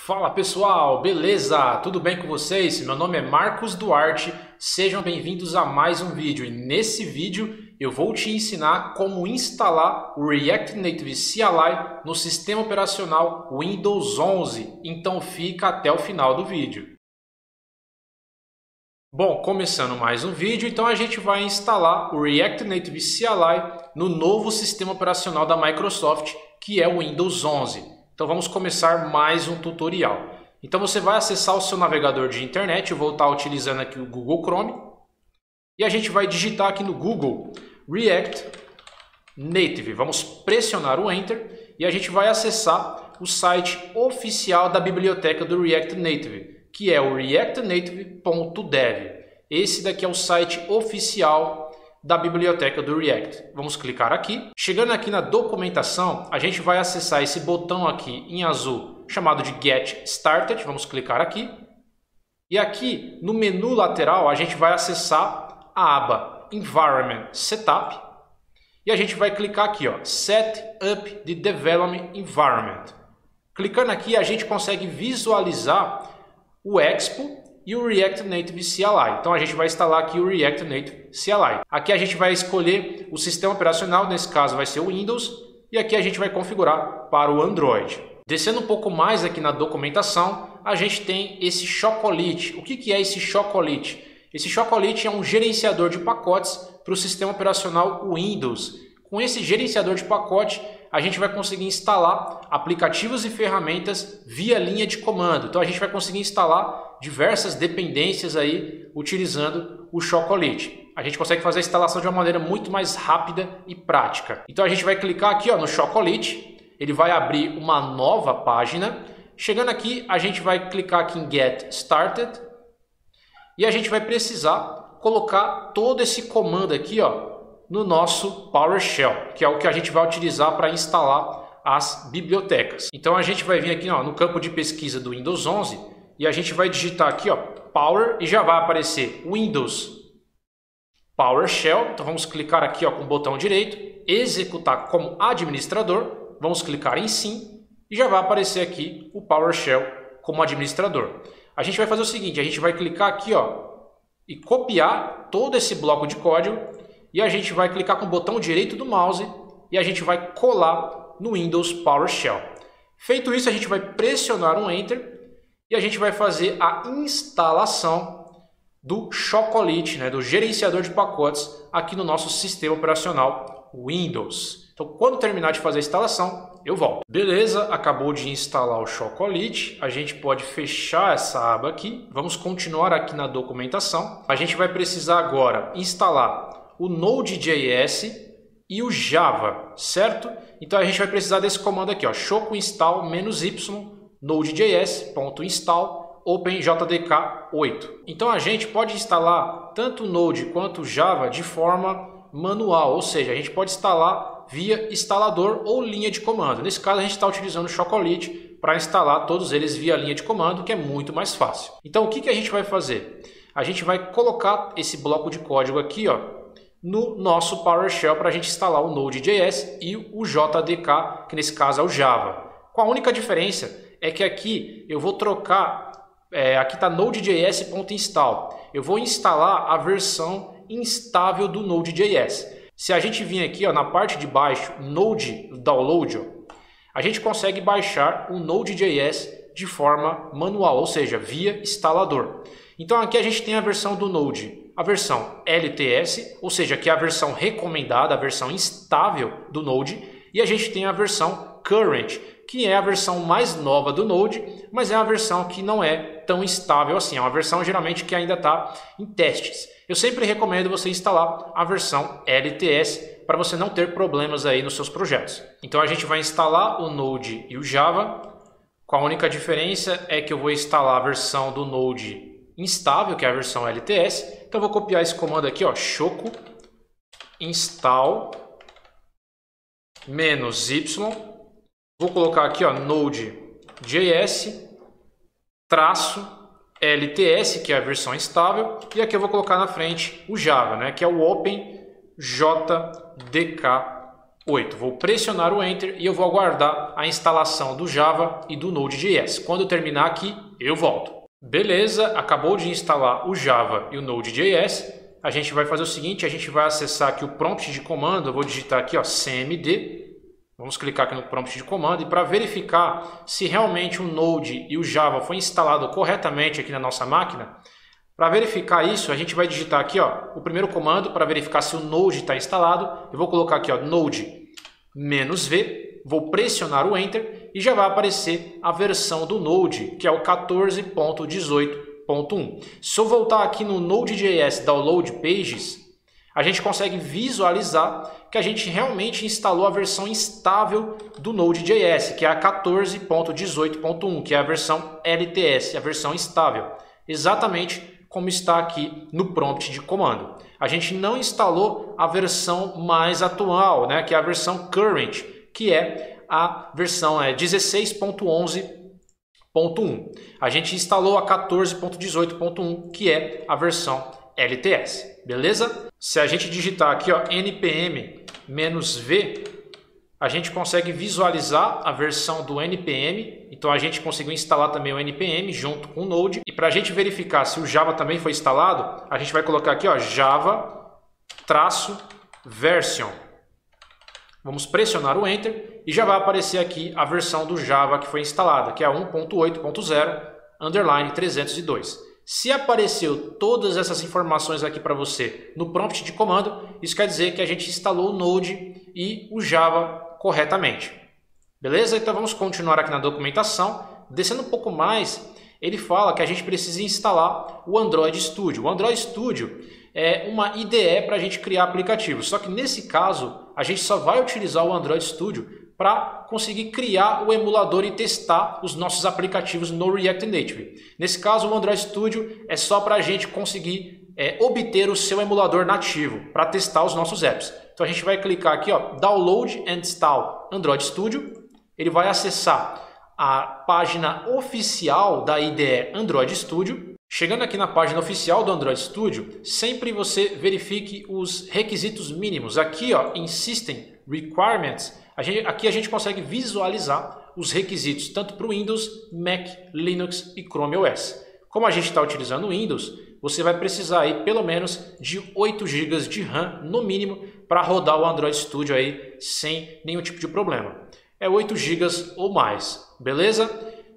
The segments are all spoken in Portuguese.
Fala pessoal, beleza? Tudo bem com vocês? Meu nome é Marcos Duarte, sejam bem-vindos a mais um vídeo e nesse vídeo eu vou te ensinar como instalar o React Native CLI no sistema operacional Windows 11, então fica até o final do vídeo. Bom, começando mais um vídeo, então a gente vai instalar o React Native CLI no novo sistema operacional da Microsoft, que é o Windows 11. Então vamos começar mais um tutorial. Então você vai acessar o seu navegador de internet, eu vou estar utilizando aqui o Google Chrome. E a gente vai digitar aqui no Google React Native. Vamos pressionar o Enter e a gente vai acessar o site oficial da biblioteca do React Native, que é o reactnative.dev. Esse daqui é o site oficial da biblioteca do React. Vamos clicar aqui. Chegando aqui na documentação, a gente vai acessar esse botão aqui em azul chamado de Get Started. Vamos clicar aqui. E aqui no menu lateral a gente vai acessar a aba Environment Setup. E a gente vai clicar aqui, ó, Set Up the Development Environment. Clicando aqui a gente consegue visualizar o Expo e o React Native CLI. Então a gente vai instalar aqui o React Native CLI. Aqui a gente vai escolher o sistema operacional, nesse caso vai ser o Windows, e aqui a gente vai configurar para o Android. Descendo um pouco mais aqui na documentação, a gente tem esse Chocolate. O que é esse Chocolate? Esse Chocolate é um gerenciador de pacotes para o sistema operacional Windows. Com esse gerenciador de pacote, a gente vai conseguir instalar aplicativos e ferramentas via linha de comando. Então a gente vai conseguir instalar diversas dependências aí utilizando o Chocolate. A gente consegue fazer a instalação de uma maneira muito mais rápida e prática. Então a gente vai clicar aqui, ó, no Chocolate, ele vai abrir uma nova página. Chegando aqui, a gente vai clicar aqui em Get Started e a gente vai precisar colocar todo esse comando aqui, ó, no nosso PowerShell, que é o que a gente vai utilizar para instalar as bibliotecas. Então a gente vai vir aqui, ó, no campo de pesquisa do Windows 11 e a gente vai digitar aqui, ó, Power, e já vai aparecer Windows PowerShell. Então vamos clicar aqui, ó, com o botão direito, executar como administrador, vamos clicar em sim e já vai aparecer aqui o PowerShell como administrador. A gente vai fazer o seguinte, a gente vai clicar aqui, ó, e copiar todo esse bloco de código. E a gente vai clicar com o botão direito do mouse e a gente vai colar no Windows PowerShell. Feito isso, a gente vai pressionar um Enter e a gente vai fazer a instalação do Chocolate, né, do gerenciador de pacotes aqui no nosso sistema operacional Windows. Então, quando terminar de fazer a instalação, eu volto. Beleza, acabou de instalar o Chocolate. A gente pode fechar essa aba aqui. Vamos continuar aqui na documentação. A gente vai precisar agora instalar o Node.js e o Java, certo? Então a gente vai precisar desse comando aqui, ó, choco install -y node.js.install openjdk8. Então a gente pode instalar tanto o Node quanto o Java de forma manual, ou seja, a gente pode instalar via instalador ou linha de comando. Nesse caso a gente está utilizando o Chocolate para instalar todos eles via linha de comando, que é muito mais fácil. Então o que a gente vai fazer? A gente vai colocar esse bloco de código aqui, ó, no nosso PowerShell para a gente instalar o Node.js e o JDK, que nesse caso é o Java. Com a única diferença é que aqui eu vou trocar, aqui está Node.js.install, eu vou instalar a versão instável do Node.js. Se a gente vir aqui, ó, na parte de baixo, Node Download, ó, a gente consegue baixar o Node.js de forma manual, ou seja, via instalador. Então aqui a gente tem a versão do Node, a versão LTS, ou seja, que é a versão recomendada, a versão instável do Node, e a gente tem a versão Current, que é a versão mais nova do Node, mas é uma versão que não é tão estável assim, é uma versão geralmente que ainda está em testes. Eu sempre recomendo você instalar a versão LTS para você não ter problemas aí nos seus projetos. Então a gente vai instalar o Node e o Java, com a única diferença é que eu vou instalar a versão do Node instável, que é a versão LTS. Então eu vou copiar esse comando aqui, ó, choco install -y, vou colocar aqui, ó, Node.js -LTS, que é a versão instável, e aqui eu vou colocar na frente o Java, né, que é o OpenJDK8. 8. Vou pressionar o Enter e eu vou aguardar a instalação do Java e do Node.js. Quando eu terminar aqui, eu volto. Beleza, acabou de instalar o Java e o Node.js. A gente vai fazer o seguinte, a gente vai acessar aqui o prompt de comando. Eu vou digitar aqui, ó, cmd. Vamos clicar aqui no prompt de comando e para verificar se realmente o Node e o Java foi instalado corretamente aqui na nossa máquina, para verificar isso, a gente vai digitar aqui, ó, o primeiro comando para verificar se o Node está instalado. Eu vou colocar aqui, ó, Node-V, vou pressionar o Enter e já vai aparecer a versão do Node, que é o 14.18.1. Se eu voltar aqui no Node.js Download Pages, a gente consegue visualizar que a gente realmente instalou a versão estável do Node.js, que é a 14.18.1, que é a versão LTS, a versão estável. Exatamente como está aqui no prompt de comando. A gente não instalou a versão mais atual, né, que é a versão current, que é a versão 16.11.1. A gente instalou a 14.18.1, que é a versão LTS, beleza? Se a gente digitar aqui, ó, npm-v, a gente consegue visualizar a versão do npm. Então a gente conseguiu instalar também o npm junto com o Node. E para a gente verificar se o Java também foi instalado, a gente vai colocar aqui, ó, Java-version. Vamos pressionar o Enter e já vai aparecer aqui a versão do Java que foi instalada, que é a 1.8.0/302. Se apareceu todas essas informações aqui para você no prompt de comando, isso quer dizer que a gente instalou o Node e o Java corretamente. Beleza? Então vamos continuar aqui na documentação. Descendo um pouco mais, ele fala que a gente precisa instalar o Android Studio. O Android Studio é uma IDE para a gente criar aplicativos. Só que nesse caso, a gente só vai utilizar o Android Studio para conseguir criar o emulador e testar os nossos aplicativos no React Native. Nesse caso, o Android Studio é só para a gente conseguir obter o seu emulador nativo para testar os nossos apps. Então a gente vai clicar aqui, ó, Download and Install Android Studio. Ele vai acessar a página oficial da IDE Android Studio. Chegando aqui na página oficial do Android Studio, sempre você verifique os requisitos mínimos. Aqui, ó, em System Requirements, aqui a gente consegue visualizar os requisitos tanto para o Windows, Mac, Linux e Chrome OS. Como a gente está utilizando o Windows, você vai precisar aí pelo menos de 8 GB de RAM no mínimo para rodar o Android Studio aí sem nenhum tipo de problema. É 8 GB ou mais, beleza?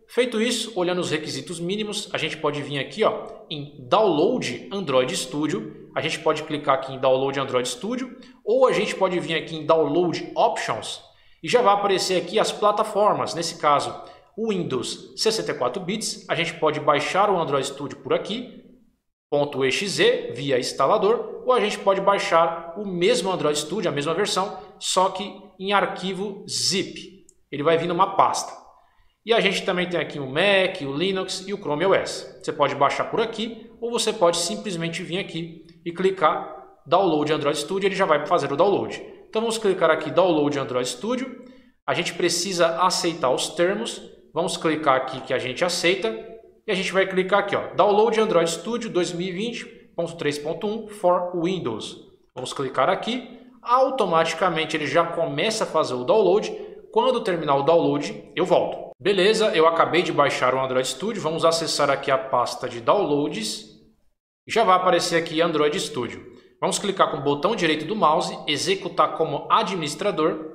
Feito isso, olhando os requisitos mínimos, a gente pode vir aqui, ó, em Download Android Studio. A gente pode clicar aqui em Download Android Studio ou a gente pode vir aqui em Download Options e já vai aparecer aqui as plataformas. Nesse caso, o Windows 64 bits. A gente pode baixar o Android Studio por aqui, .exe via instalador, ou a gente pode baixar o mesmo Android Studio, a mesma versão, só que em arquivo zip. Ele vai vir numa pasta. E a gente também tem aqui o Mac, o Linux e o Chrome OS. Você pode baixar por aqui ou você pode simplesmente vir aqui e clicar Download Android Studio, ele já vai fazer o download. Então vamos clicar aqui Download Android Studio. A gente precisa aceitar os termos. Vamos clicar aqui que a gente aceita e a gente vai clicar aqui, ó, Download Android Studio 2020.3.1 for Windows. Vamos clicar aqui. Automaticamente ele já começa a fazer o download. Quando terminar o download, eu volto. Beleza, eu acabei de baixar o Android Studio. Vamos acessar aqui a pasta de downloads. Já vai aparecer aqui Android Studio. Vamos clicar com o botão direito do mouse, executar como administrador.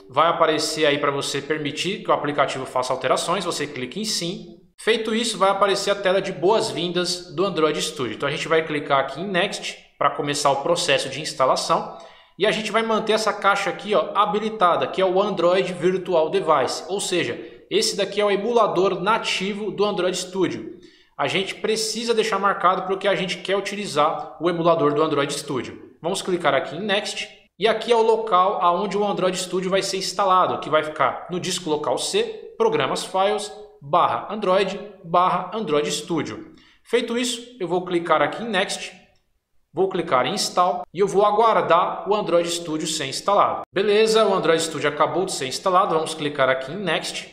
Vai aparecer aí para você permitir que o aplicativo faça alterações. Você clica em sim. Feito isso, vai aparecer a tela de boas-vindas do Android Studio. Então a gente vai clicar aqui em Next para começar o processo de instalação. E a gente vai manter essa caixa aqui, ó, habilitada, que é o Android Virtual Device. Ou seja, esse daqui é o emulador nativo do Android Studio. A gente precisa deixar marcado porque a gente quer utilizar o emulador do Android Studio. Vamos clicar aqui em Next. E aqui é o local onde o Android Studio vai ser instalado, que vai ficar no disco local C, Programas Files, /Android Studio. Feito isso, eu vou clicar aqui em Next. Vou clicar em Install e eu vou aguardar o Android Studio ser instalado. Beleza, o Android Studio acabou de ser instalado. Vamos clicar aqui em Next.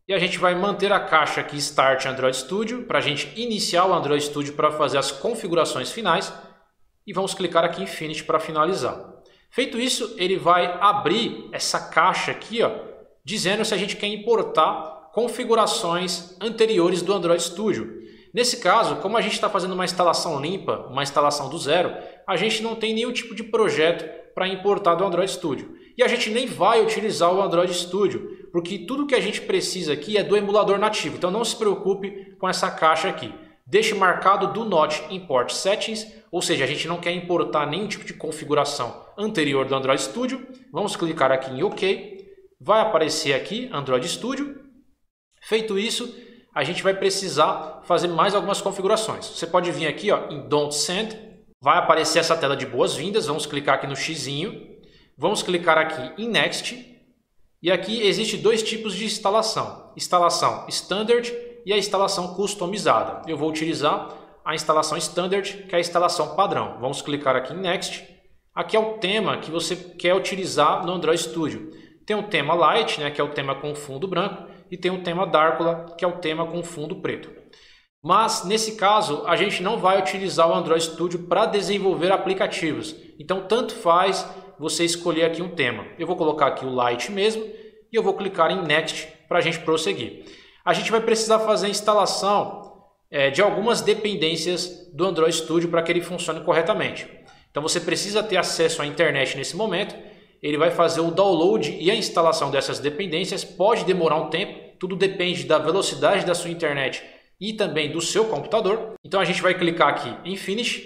E a gente vai manter a caixa aqui Start Android Studio para a gente iniciar o Android Studio para fazer as configurações finais. E vamos clicar aqui em Finish para finalizar. Feito isso, ele vai abrir essa caixa aqui, ó, dizendo se a gente quer importar configurações anteriores do Android Studio. Nesse caso, como a gente está fazendo uma instalação limpa, uma instalação do zero, a gente não tem nenhum tipo de projeto para importar do Android Studio. E a gente nem vai utilizar o Android Studio, porque tudo que a gente precisa aqui é do emulador nativo. Então não se preocupe com essa caixa aqui. Deixe marcado Do Not Import Settings, ou seja, a gente não quer importar nenhum tipo de configuração anterior do Android Studio. Vamos clicar aqui em OK. Vai aparecer aqui Android Studio. Feito isso, a gente vai precisar fazer mais algumas configurações. Você pode vir aqui, ó, em Don't Send. Vai aparecer essa tela de boas-vindas. Vamos clicar aqui no xizinho. Vamos clicar aqui em Next. E aqui existem dois tipos de instalação. Instalação Standard e a instalação customizada. Eu vou utilizar a instalação Standard, que é a instalação padrão. Vamos clicar aqui em Next. Aqui é o tema que você quer utilizar no Android Studio. Tem o tema Light, né, que é o tema com fundo branco, e tem o tema Darkula, que é o tema com fundo preto. Mas, nesse caso, a gente não vai utilizar o Android Studio para desenvolver aplicativos. Então, tanto faz você escolher aqui um tema. Eu vou colocar aqui o Light mesmo e eu vou clicar em Next para a gente prosseguir. A gente vai precisar fazer a instalação de algumas dependências do Android Studio para que ele funcione corretamente. Então, você precisa ter acesso à internet nesse momento. Ele vai fazer o download e a instalação dessas dependências. Pode demorar um tempo, tudo depende da velocidade da sua internet e também do seu computador. Então a gente vai clicar aqui em Finish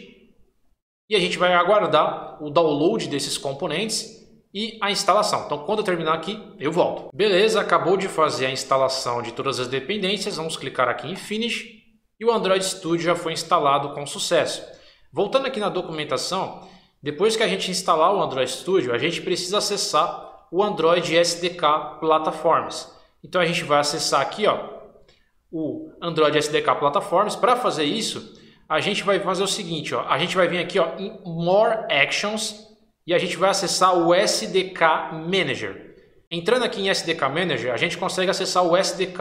e a gente vai aguardar o download desses componentes e a instalação. Então quando eu terminar aqui, eu volto. Beleza, acabou de fazer a instalação de todas as dependências. Vamos clicar aqui em Finish e o Android Studio já foi instalado com sucesso. Voltando aqui na documentação, depois que a gente instalar o Android Studio, a gente precisa acessar o Android SDK Platforms. Então a gente vai acessar aqui, ó, o Android SDK Platforms. Para fazer isso, a gente vai fazer o seguinte, ó, a gente vai vir aqui, ó, em More Actions e a gente vai acessar o SDK Manager. Entrando aqui em SDK Manager, a gente consegue acessar o SDK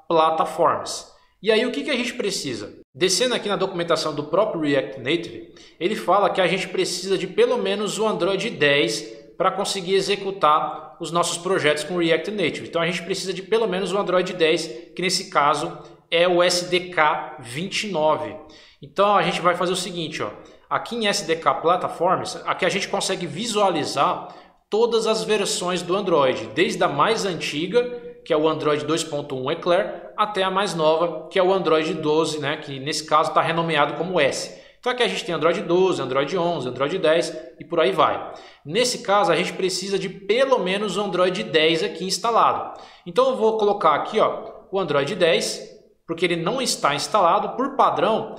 Platforms. E aí o que a gente precisa? Descendo aqui na documentação do próprio React Native, ele fala que a gente precisa de pelo menos o Android 10 para conseguir executar os nossos projetos com o React Native. Então a gente precisa de pelo menos o Android 10, que nesse caso é o SDK 29. Então a gente vai fazer o seguinte, ó, aqui em SDK Platforms, aqui a gente consegue visualizar todas as versões do Android, desde a mais antiga, que é o Android 2.1 Eclair, até a mais nova, que é o Android 12, né, que nesse caso está renomeado como S. Então aqui a gente tem Android 12, Android 11, Android 10 e por aí vai. Nesse caso a gente precisa de pelo menos o Android 10 aqui instalado. Então eu vou colocar aqui, ó, o Android 10, porque ele não está instalado. Por padrão,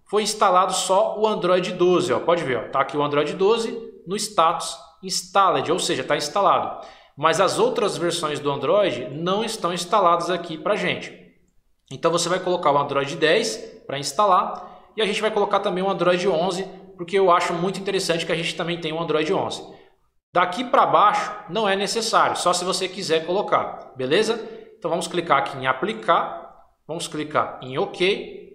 foi instalado só o Android 12. Ó. Pode ver, está aqui o Android 12 no status installed, ou seja, está instalado. Mas as outras versões do Android não estão instaladas aqui para a gente. Então você vai colocar o Android 10 para instalar e a gente vai colocar também o Android 11, porque eu acho muito interessante que a gente também tenha o Android 11. Daqui para baixo não é necessário, só se você quiser colocar, beleza? Então vamos clicar aqui em aplicar, vamos clicar em OK,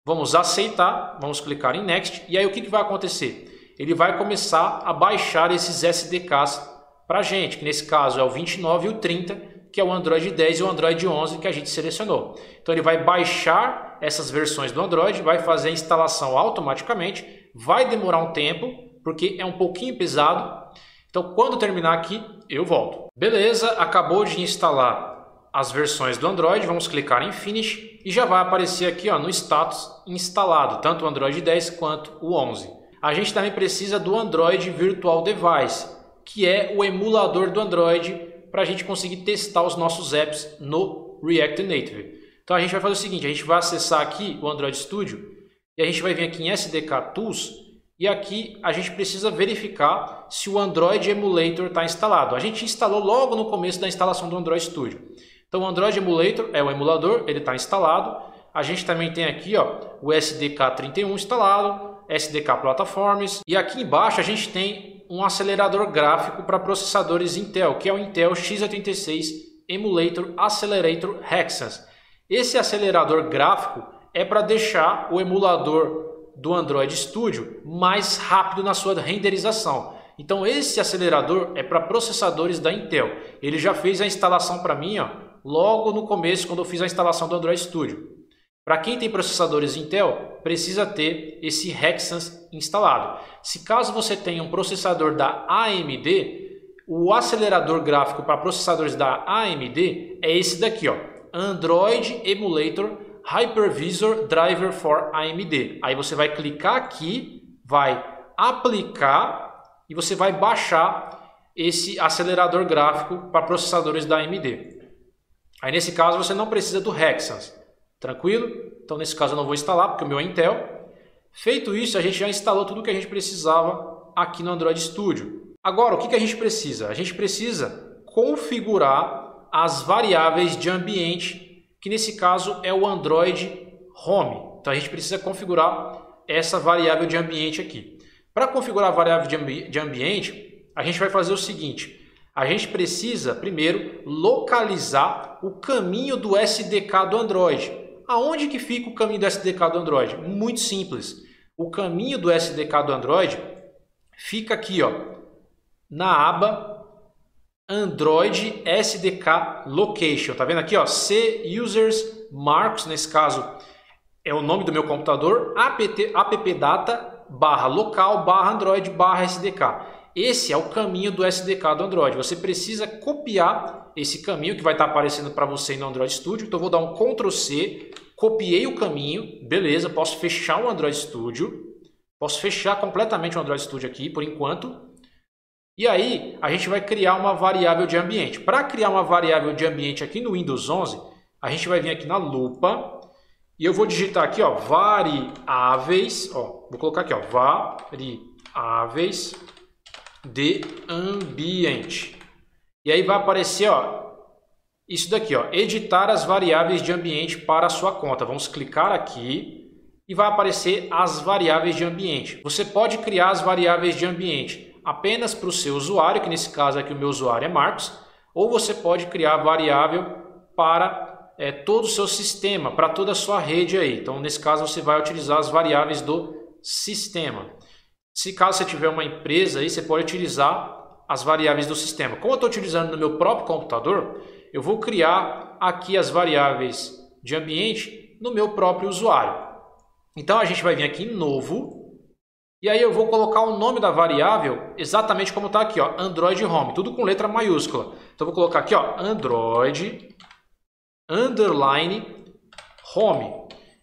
vamos aceitar, vamos clicar em Next e aí o que vai acontecer? Ele vai começar a baixar esses SDKs para a gente, que nesse caso é o 29 e o 30, que é o Android 10 e o Android 11 que a gente selecionou. Então ele vai baixar essas versões do Android, vai fazer a instalação automaticamente, vai demorar um tempo, porque é um pouquinho pesado. Então quando terminar aqui, eu volto. Beleza, acabou de instalar as versões do Android, vamos clicar em Finish e já vai aparecer aqui, ó, no status instalado, tanto o Android 10 quanto o 11. A gente também precisa do Android Virtual Device, que é o emulador do Android, para a gente conseguir testar os nossos apps no React Native. Então a gente vai fazer o seguinte, a gente vai acessar aqui o Android Studio e a gente vai vir aqui em SDK Tools e aqui a gente precisa verificar se o Android Emulator está instalado. A gente instalou logo no começo da instalação do Android Studio. Então o Android Emulator é o emulador, ele está instalado. A gente também tem aqui, ó, o SDK 31 instalado, SDK Platforms e aqui embaixo a gente tem um acelerador gráfico para processadores Intel, que é o Intel x86 Emulator Accelerator Hexas. Esse acelerador gráfico é para deixar o emulador do Android Studio mais rápido na sua renderização. Então esse acelerador é para processadores da Intel. Ele já fez a instalação para mim, ó, logo no começo, quando eu fiz a instalação do Android Studio. Para quem tem processadores Intel, precisa ter esse Hexans instalado. Se caso você tenha um processador da AMD, o acelerador gráfico para processadores da AMD é esse daqui, ó, Android Emulator Hypervisor Driver for AMD. Aí você vai clicar aqui, vai aplicar e você vai baixar esse acelerador gráfico para processadores da AMD. Aí nesse caso você não precisa do Hexans, tranquilo? Então nesse caso eu não vou instalar porque o meu é Intel. Feito isso, a gente já instalou tudo o que a gente precisava aqui no Android Studio. Agora o que a gente precisa? A gente precisa configurar as variáveis de ambiente, que nesse caso é o Android Home. Então a gente precisa configurar essa variável de ambiente aqui. Para configurar a variável de ambiente, a gente vai fazer o seguinte. A gente precisa primeiro localizar o caminho do SDK do Android. Aonde que fica o caminho do SDK do Android? Muito simples. O caminho do SDK do Android fica aqui, ó, na aba Android SDK Location. Tá vendo aqui, ó? C Users Marcos, nesse caso é o nome do meu computador, appdata/local/android/SDK. Esse é o caminho do SDK do Android. Você precisa copiar esse caminho que vai estar aparecendo para você no Android Studio. Então eu vou dar um Ctrl C, copiei o caminho, beleza, posso fechar o Android Studio. Posso fechar completamente o Android Studio aqui por enquanto. E aí a gente vai criar uma variável de ambiente. Para criar uma variável de ambiente aqui no Windows 11, a gente vai vir aqui na lupa e eu vou digitar aqui, ó, variáveis, ó, vou colocar aqui, ó, variáveis de ambiente. E aí vai aparecer, ó, isso daqui, ó, editar as variáveis de ambiente para a sua conta. Vamos clicar aqui e vai aparecer as variáveis de ambiente. Você pode criar as variáveis de ambiente apenas para o seu usuário, que nesse caso aqui o meu usuário é Marcos, ou você pode criar variável para todo o seu sistema, para toda a sua rede aí. Então nesse caso você vai utilizar as variáveis do sistema. Se caso você tiver uma empresa aí, você pode utilizar as variáveis do sistema. Como eu estou utilizando no meu próprio computador, eu vou criar aqui as variáveis de ambiente no meu próprio usuário. Então a gente vai vir aqui em novo, e aí eu vou colocar o nome da variável exatamente como está aqui, ó, Android Home, tudo com letra maiúscula. Então eu vou colocar aqui, ó, Android underline Home.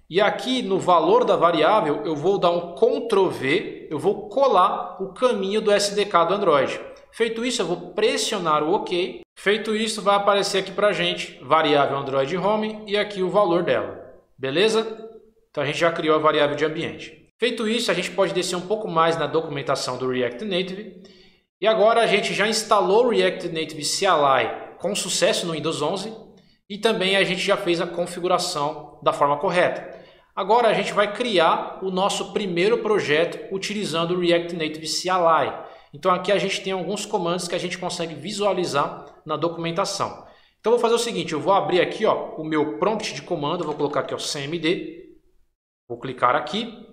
E aqui no valor da variável eu vou dar um Ctrl V, eu vou colar o caminho do SDK do Android. Feito isso, eu vou pressionar o OK. Feito isso, vai aparecer aqui pra gente variável Android Home e aqui o valor dela. Beleza? Então a gente já criou a variável de ambiente. Feito isso, a gente pode descer um pouco mais na documentação do React Native. E agora a gente já instalou o React Native CLI com sucesso no Windows 11 e também a gente já fez a configuração da forma correta. Agora a gente vai criar o nosso primeiro projeto utilizando o React Native CLI. Então aqui a gente tem alguns comandos que a gente consegue visualizar na documentação. Então eu vou fazer o seguinte, eu vou abrir aqui, ó, o meu prompt de comando, vou colocar aqui, ó, CMD, vou clicar aqui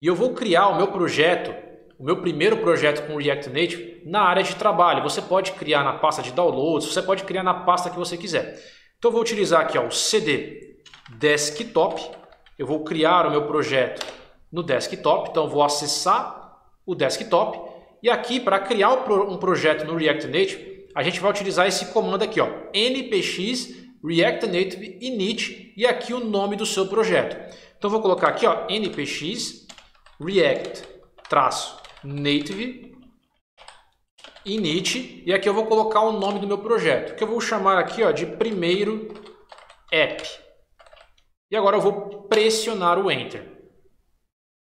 e eu vou criar o meu projeto, o meu primeiro projeto com React Native na área de trabalho. Você pode criar na pasta de downloads, você pode criar na pasta que você quiser. Então eu vou utilizar aqui, ó, o CD Desktop. Eu vou criar o meu projeto no desktop, então eu vou acessar o desktop e aqui para criar um projeto no React Native, a gente vai utilizar esse comando aqui, ó, npx React Native init e aqui o nome do seu projeto. Então eu vou colocar aqui, ó, npx React-Native init e aqui eu vou colocar o nome do meu projeto, que eu vou chamar aqui, ó, de primeiro app. E agora eu vou pressionar o Enter.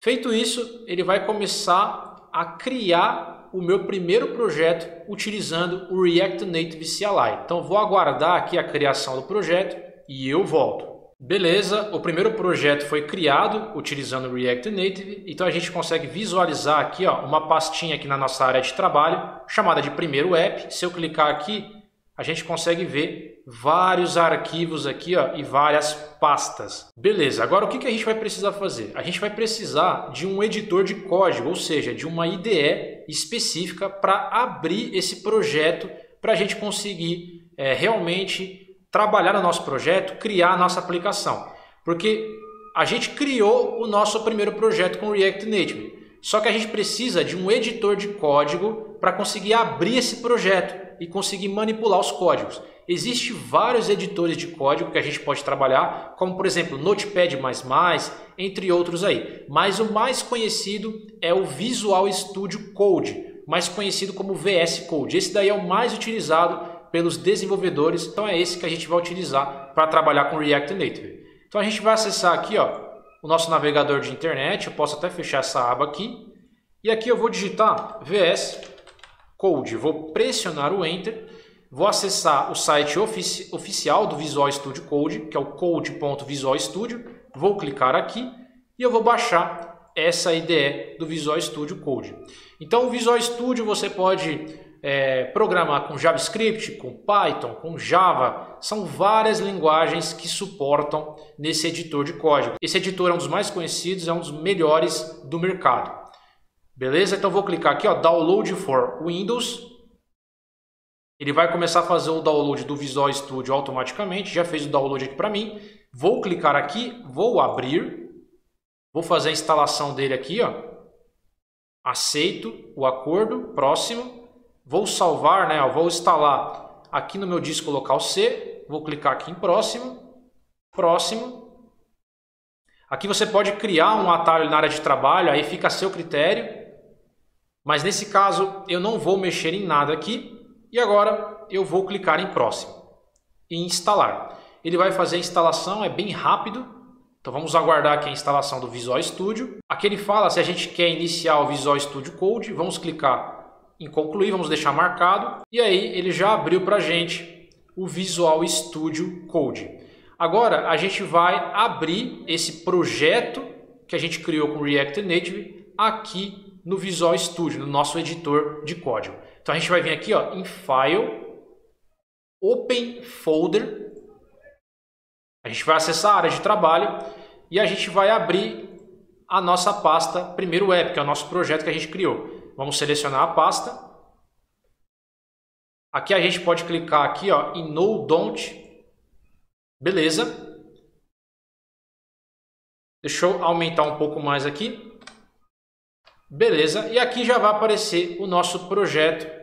Feito isso, ele vai começar a criar o meu primeiro projeto utilizando o React Native CLI. Então vou aguardar aqui a criação do projeto e eu volto. Beleza, o primeiro projeto foi criado utilizando o React Native. Então a gente consegue visualizar aqui, ó, uma pastinha aqui na nossa área de trabalho chamada de primeiro app. Se eu clicar aqui, a gente consegue ver vários arquivos aqui, ó, e várias pastas. Beleza, agora o que a gente vai precisar fazer? A gente vai precisar de um editor de código, ou seja, de uma IDE específica para abrir esse projeto, para a gente conseguir realmente trabalhar no nosso projeto, criar a nossa aplicação. Porque a gente criou o nosso primeiro projeto com React Native, só que a gente precisa de um editor de código para conseguir abrir esse projeto e conseguir manipular os códigos. Existem vários editores de código que a gente pode trabalhar, como por exemplo Notepad++, entre outros aí. Mas o mais conhecido é o Visual Studio Code, mais conhecido como VS Code. Esse daí é o mais utilizado pelos desenvolvedores, então é esse que a gente vai utilizar para trabalhar com React Native. Então a gente vai acessar aqui, ó, o nosso navegador de internet. Eu posso até fechar essa aba aqui. E aqui eu vou digitar VS Code. Vou pressionar o Enter. Vou acessar o site oficial do Visual Studio Code, que é o code.visual studio. Vou clicar aqui e eu vou baixar essa IDE do Visual Studio Code. Então o Visual Studio você pode programar com JavaScript, com Python, com Java. São várias linguagens que suportam nesse editor de código. Esse editor é um dos mais conhecidos, é um dos melhores do mercado. Beleza? Então vou clicar aqui, ó, Download for Windows. Ele vai começar a fazer o download do Visual Studio automaticamente. Já fez o download aqui para mim. Vou clicar aqui, vou abrir. Vou fazer a instalação dele aqui, ó. Aceito o acordo, próximo. Vou salvar, né? Vou instalar aqui no meu disco local C. Vou clicar aqui em próximo. Próximo. Aqui você pode criar um atalho na área de trabalho, aí fica a seu critério. Mas nesse caso eu não vou mexer em nada aqui. E agora eu vou clicar em próximo e instalar. Ele vai fazer a instalação, é bem rápido. Então vamos aguardar aqui a instalação do Visual Studio. Aqui ele fala se a gente quer iniciar o Visual Studio Code. Vamos clicar em concluir, vamos deixar marcado. E aí ele já abriu para a gente o Visual Studio Code. Agora a gente vai abrir esse projeto que a gente criou com React Native aqui no Visual Studio, no nosso editor de código. Então a gente vai vir aqui, ó, em File, Open Folder. A gente vai acessar a área de trabalho e a gente vai abrir a nossa pasta Primeiro App, que é o nosso projeto que a gente criou. Vamos selecionar a pasta. Aqui a gente pode clicar aqui, ó, em No Don't. Beleza. Deixa eu aumentar um pouco mais aqui. Beleza. E aqui já vai aparecer o nosso projeto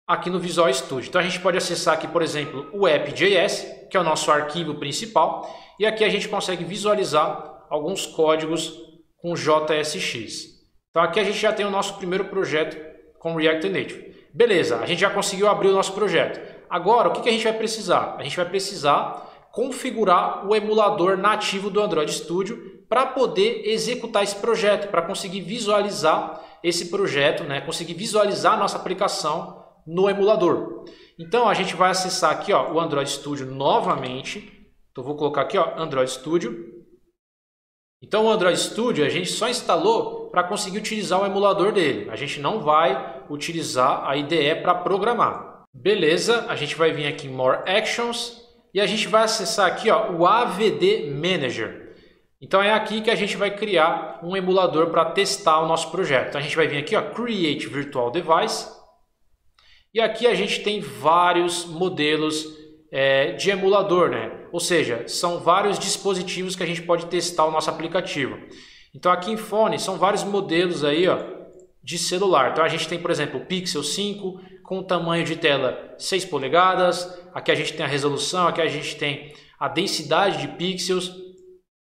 aqui no Visual Studio. Então a gente pode acessar aqui, por exemplo, o app.js, que é o nosso arquivo principal. E aqui a gente consegue visualizar alguns códigos com JSX. Então aqui a gente já tem o nosso primeiro projeto com React Native. Beleza, a gente já conseguiu abrir o nosso projeto. Agora, o que a gente vai precisar? A gente vai precisar configurar o emulador nativo do Android Studio para poder executar esse projeto, para conseguir visualizar esse projeto, né? Conseguir visualizar a nossa aplicação no emulador. Então a gente vai acessar aqui, ó, o Android Studio novamente. Então vou colocar aqui, ó, Android Studio. Então o Android Studio a gente só instalou para conseguir utilizar o emulador dele. A gente não vai utilizar a IDE para programar. Beleza, a gente vai vir aqui em More Actions e a gente vai acessar aqui, ó, o AVD Manager. Então é aqui que a gente vai criar um emulador para testar o nosso projeto. Então a gente vai vir aqui, ó, Create Virtual Device. E aqui a gente tem vários modelos de emulador, né? Ou seja, são vários dispositivos que a gente pode testar o nosso aplicativo. Então aqui em fone são vários modelos aí, ó, de celular. Então a gente tem, por exemplo, o Pixel 5 com tamanho de tela 6 polegadas. Aqui a gente tem a resolução, aqui a gente tem a densidade de pixels.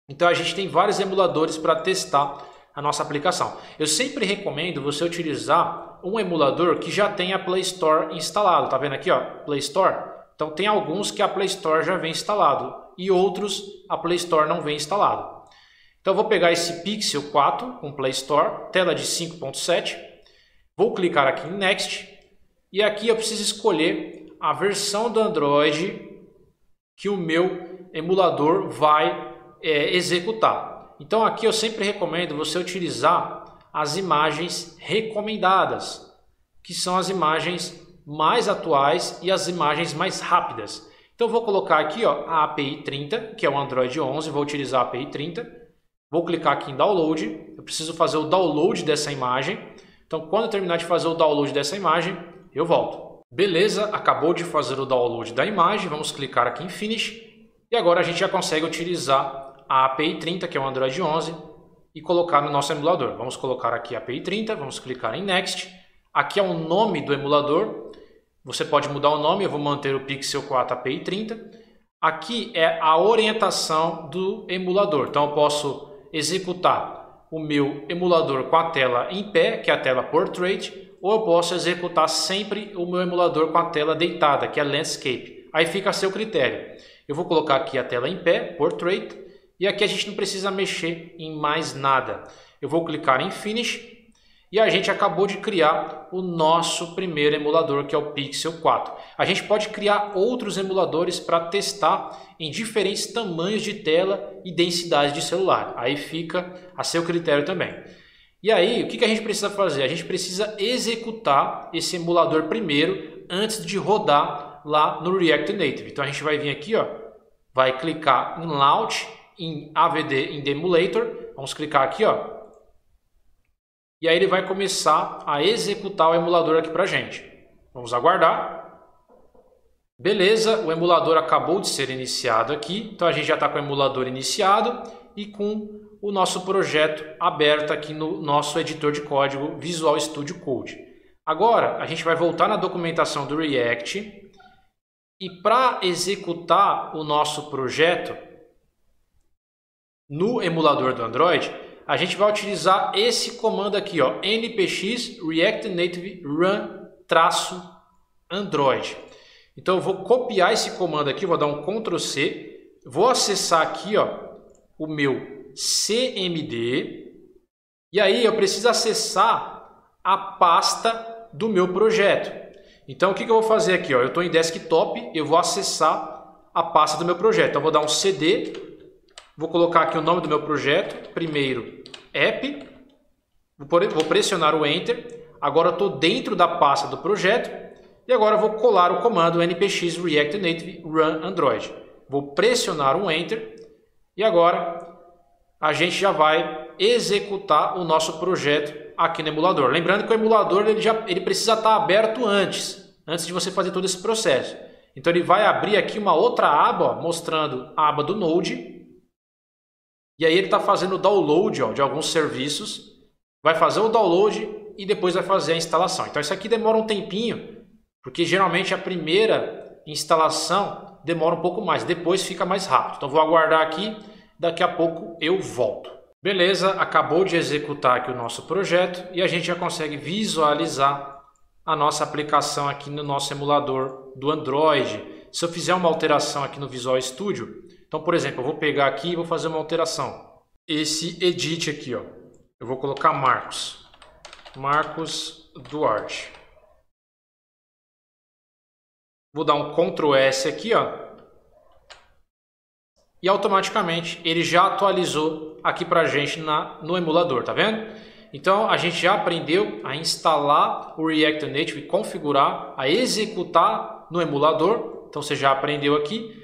Então a gente tem vários emuladores para testar a nossa aplicação. Eu sempre recomendo você utilizar um emulador que já tenha a Play Store instalado. Tá vendo aqui, ó, Play Store? Então tem alguns que a Play Store já vem instalado e outros a Play Store não vem instalado. Então eu vou pegar esse Pixel 4 com Play Store, tela de 5.7. Vou clicar aqui em Next e aqui eu preciso escolher a versão do Android que o meu emulador vai executar. Então aqui eu sempre recomendo você utilizar as imagens recomendadas, que são as imagens mais atuais e as imagens mais rápidas. Então eu vou colocar aqui ó, a API 30, que é o Android 11, vou utilizar a API 30. Vou clicar aqui em Download, eu preciso fazer o download dessa imagem. Então quando eu terminar de fazer o download dessa imagem, eu volto. Beleza, acabou de fazer o download da imagem, vamos clicar aqui em Finish. E agora a gente já consegue utilizar a API 30, que é o Android 11, e colocar no nosso emulador. Vamos colocar aqui a API 30, vamos clicar em Next. Aqui é o nome do emulador. Você pode mudar o nome, eu vou manter o Pixel 4 API 30. Aqui é a orientação do emulador. Então eu posso executar o meu emulador com a tela em pé, que é a tela Portrait, ou eu posso executar sempre o meu emulador com a tela deitada, que é Landscape. Aí fica a seu critério. Eu vou colocar aqui a tela em pé, Portrait, e aqui a gente não precisa mexer em mais nada. Eu vou clicar em Finish. E a gente acabou de criar o nosso primeiro emulador, que é o Pixel 4. A gente pode criar outros emuladores para testar em diferentes tamanhos de tela e densidade de celular. Aí fica a seu critério também. E aí, o que a gente precisa fazer? A gente precisa executar esse emulador primeiro, antes de rodar lá no React Native. Então a gente vai vir aqui, ó, vai clicar em Launch, em AVD in the Emulator. Vamos clicar aqui, ó. E aí ele vai começar a executar o emulador aqui para a gente. Vamos aguardar. Beleza, o emulador acabou de ser iniciado aqui. Então a gente já está com o emulador iniciado e com o nosso projeto aberto aqui no nosso editor de código Visual Studio Code. Agora a gente vai voltar na documentação do React. E para executar o nosso projeto no emulador do Android, a gente vai utilizar esse comando aqui, ó, npx react native run-android. Então eu vou copiar esse comando aqui, vou dar um Ctrl C, vou acessar aqui, ó, o meu CMD, e aí eu preciso acessar a pasta do meu projeto. Então o que eu vou fazer aqui, ó, eu estou em desktop, eu vou acessar a pasta do meu projeto. Então eu vou dar um CD, vou colocar aqui o nome do meu projeto, primeiro app, vou pressionar o Enter, agora eu estou dentro da pasta do projeto e agora eu vou colar o comando npx react native run android. Vou pressionar o Enter e agora a gente já vai executar o nosso projeto aqui no emulador. Lembrando que o emulador ele precisa estar aberto antes de você fazer todo esse processo. Então ele vai abrir aqui uma outra aba, ó, mostrando a aba do Node. E aí ele está fazendo o download, ó, de alguns serviços, vai fazer o download e depois vai fazer a instalação. Então isso aqui demora um tempinho, porque geralmente a primeira instalação demora um pouco mais, depois fica mais rápido. Então vou aguardar aqui, daqui a pouco eu volto. Beleza, acabou de executar aqui o nosso projeto e a gente já consegue visualizar a nossa aplicação aqui no nosso emulador do Android. Se eu fizer uma alteração aqui no Visual Studio, então, por exemplo, eu vou pegar aqui e vou fazer uma alteração. Esse edit aqui, ó, eu vou colocar Marcos Duarte. Vou dar um Ctrl S aqui, ó, e automaticamente ele já atualizou aqui pra gente no emulador, tá vendo? Então a gente já aprendeu a instalar o React Native, configurar, a executar no emulador. Então você já aprendeu aqui.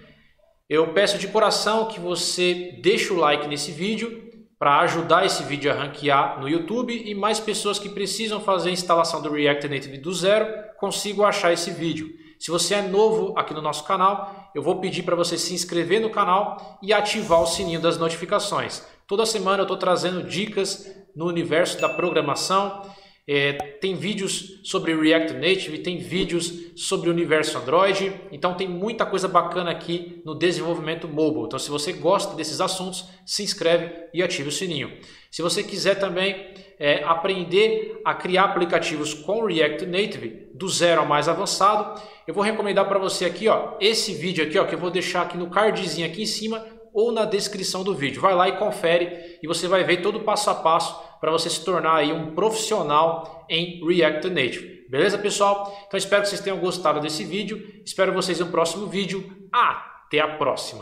Eu peço de coração que você deixe o like nesse vídeo para ajudar esse vídeo a ranquear no YouTube e mais pessoas que precisam fazer a instalação do React Native do zero consigam achar esse vídeo. Se você é novo aqui no nosso canal, eu vou pedir para você se inscrever no canal e ativar o sininho das notificações. Toda semana eu estou trazendo dicas no universo da programação. Tem vídeos sobre React Native, tem vídeos sobre o universo Android. Então tem muita coisa bacana aqui no desenvolvimento mobile. Então se você gosta desses assuntos, se inscreve e ative o sininho. Se você quiser também aprender a criar aplicativos com React Native do zero ao mais avançado, eu vou recomendar para você aqui, ó, esse vídeo aqui, ó, que eu vou deixar aqui no cardzinho aqui em cima ou na descrição do vídeo. Vai lá e confere e você vai ver todo o passo a passo para você se tornar aí um profissional em React Native. Beleza, pessoal? Então espero que vocês tenham gostado desse vídeo. Espero vocês no próximo vídeo. Até a próxima!